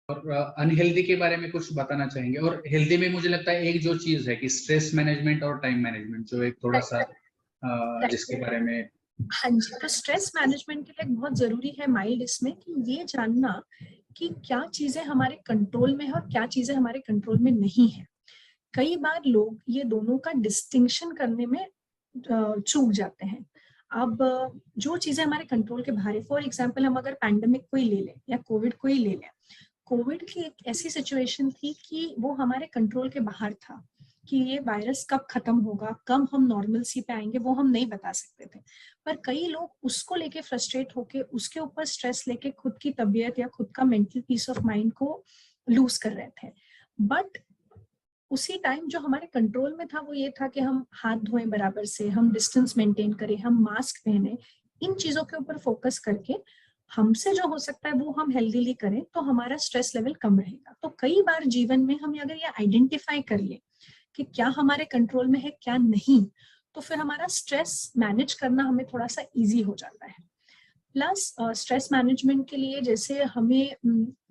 और अनहेल्दी के बारे में कुछ बताना चाहेंगे? और हेल्दी में मुझे लगता है एक जो चीज है कि स्ट्रेस मैनेजमेंट और टाइम मैनेजमेंट, जो एक थोड़ा सा जिसके बारे में। हाँ जी, तो स्ट्रेस मैनेजमेंट के लिए बहुत जरूरी है माइल्ड इसमें कि ये जानना कि क्या चीजें हमारे कंट्रोल में है और क्या चीजें हमारे कंट्रोल में नहीं है। कई बार लोग ये दोनों का डिस्टिंक्शन करने में चूक जाते हैं। अब जो चीजें हमारे कंट्रोल के बाहर है, फॉर एग्जाम्पल हम अगर पैंडेमिक को ही ले लें या कोविड को ही ले लें, कोविड की एक ऐसी सिचुएशन थी कि वो हमारे कंट्रोल के बाहर था कि ये वायरस कब खत्म होगा, कब हम नॉर्मलसी पे आएंगे, वो हम नहीं बता सकते थे। पर कई लोग उसको लेके फ्रस्ट्रेट होके उसके ऊपर स्ट्रेस लेके खुद की तबीयत या खुद का मेंटल पीस ऑफ माइंड को लूज कर रहे थे। बट उसी टाइम जो हमारे कंट्रोल में था वो ये था कि हम हाथ धोएं बराबर से, हम डिस्टेंस मेंटेन करें, हम मास्क पहने, इन चीजों के ऊपर फोकस करके हमसे जो हो सकता है वो हम हेल्दीली करें तो हमारा स्ट्रेस लेवल कम रहेगा। तो कई बार जीवन में हम अगर ये आइडेंटिफाई कर ले कि क्या हमारे कंट्रोल में है क्या नहीं, तो फिर हमारा स्ट्रेस मैनेज करना हमें थोड़ा सा इजी हो जाता है। प्लस स्ट्रेस मैनेजमेंट के लिए जैसे हमें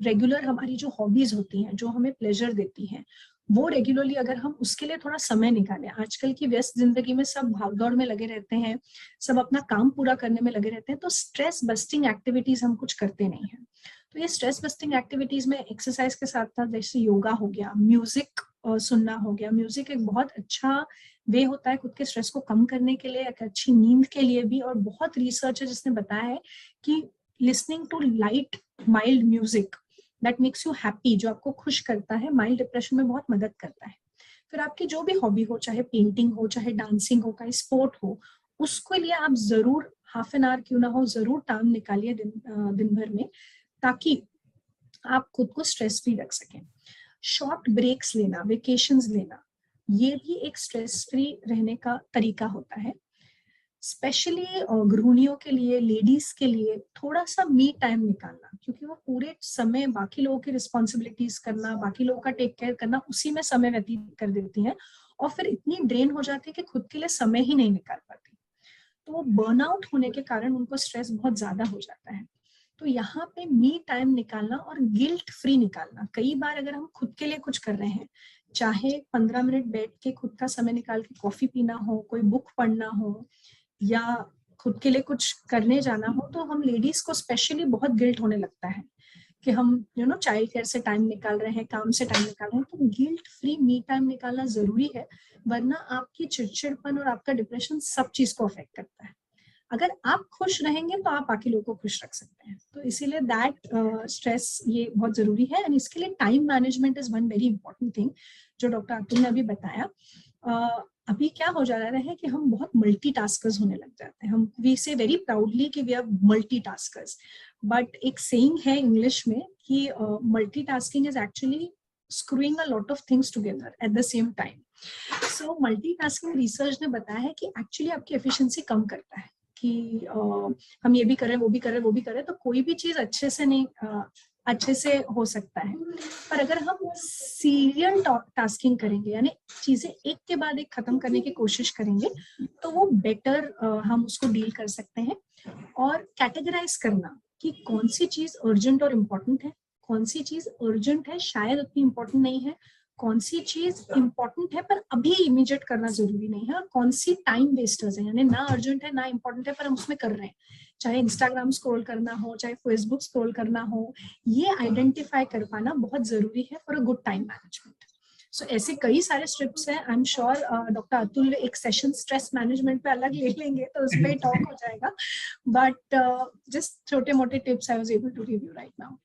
रेगुलर हमारी जो हॉबीज होती हैं, जो हमें प्लेजर देती हैं, वो रेगुलरली अगर हम उसके लिए थोड़ा समय निकालें। आजकल की व्यस्त जिंदगी में सब भागदौड़ में लगे रहते हैं, सब अपना काम पूरा करने में लगे रहते हैं, तो स्ट्रेस बस्टिंग एक्टिविटीज हम कुछ करते नहीं हैं। तो ये स्ट्रेस बस्टिंग एक्टिविटीज में एक्सरसाइज के साथ साथ जैसे योगा हो गया, म्यूजिक सुनना हो गया। म्यूजिक एक बहुत अच्छा वे होता है खुद के स्ट्रेस को कम करने के लिए, एक अच्छी नींद के लिए भी। और बहुत रिसर्च है जिसने बताया है कि listening to light mild music that makes you happy, जो आपको खुश करता है, माइल्ड डिप्रेशन में बहुत मदद करता है। फिर आपकी जो भी हॉबी हो, चाहे पेंटिंग हो, चाहे डांसिंग हो, चाहे स्पोर्ट हो, उसके लिए आप जरूर हाफ एन आवर क्यों ना हो जरूर टाइम निकालिए दिन भर में, ताकि आप खुद को स्ट्रेस फ्री रख सकें। शॉर्ट ब्रेक्स लेना, वेकेशंस लेना, ये भी एक स्ट्रेस फ्री रहने का तरीका होता है। स्पेशली गृहिणियों के लिए, लेडीज के लिए थोड़ा सा मी टाइम निकालना, क्योंकि वो पूरे समय बाकी लोगों की रिस्पॉन्सिबिलिटीज करना, बाकी लोगों का टेक केयर करना, उसी में समय व्यतीत कर देती हैं और फिर इतनी ड्रेन हो जाती है कि खुद के लिए समय ही नहीं निकाल पाती। तो वो बर्नआउट होने के कारण उनको स्ट्रेस बहुत ज्यादा हो जाता है। तो यहाँ पे मी टाइम निकालना और गिल्ट फ्री निकालना। कई बार अगर हम खुद के लिए कुछ कर रहे हैं, चाहे 15 मिनट बैठ के खुद का समय निकाल के कॉफी पीना हो, कोई बुक पढ़ना हो, या खुद के लिए कुछ करने जाना हो, तो हम लेडीज को स्पेशली बहुत गिल्ट होने लगता है कि हम चाइल्ड केयर से टाइम निकाल रहे हैं, काम से टाइम निकाल रहे हैं। तो गिल्ट फ्री मी टाइम निकालना जरूरी है, वरना आपकी चिड़चिड़पन और आपका डिप्रेशन सब चीज को अफेक्ट करता है। अगर आप खुश रहेंगे तो आप बाकी लोगों को खुश रख सकते हैं। तो इसीलिए दैट स्ट्रेस ये बहुत जरूरी है। एंड इसके लिए time management is one very important thing, जो डॉक्टर अतुल ने अभी बताया। अभी क्या हो जा रहा है कि हम बहुत मल्टीटास्कर्स होने लग जाते हैं। हम वी से वेरी प्राउडली कि वी आर मल्टीटास्कर्स, बट एक सेइंग है इंग्लिश में कि multitasking is actually screwing a lot of things together at the same time. So multitasking research ने बताया है कि एक्चुअली आपकी एफिशिएंसी कम करता है कि हम ये भी करें, वो भी करें, वो भी करें, तो कोई भी चीज अच्छे से नहीं अच्छे से हो सकता है। पर अगर हम सीरियल टास्किंग करेंगे, यानी चीजें एक के बाद एक खत्म करने की कोशिश करेंगे, तो वो बेटर हम उसको डील कर सकते हैं। और कैटेगराइज करना कि कौन सी चीज अर्जेंट और इम्पोर्टेंट है, कौन सी चीज अर्जेंट है शायद उतनी इम्पोर्टेंट नहीं है, कौन सी चीज इम्पोर्टेंट है पर अभी इमीडिएट करना जरूरी नहीं है, और कौन सी टाइम वेस्टर्स है, यानी ना अर्जेंट है ना इम्पोर्टेंट है पर हम उसमें कर रहे हैं, चाहे इंस्टाग्राम स्क्रॉल करना हो, चाहे फेसबुक स्क्रॉल करना हो। ये आइडेंटिफाई कर पाना बहुत जरूरी है for a good time management. So ऐसे कई सारे स्ट्रिप्स हैं। I am sure doctor Atul एक सेशन स्ट्रेस मैनेजमेंट पे अलग ले लेंगे तो उस पर टॉक हो जाएगा, बट जस्ट छोटे मोटे tips I was able to review right now.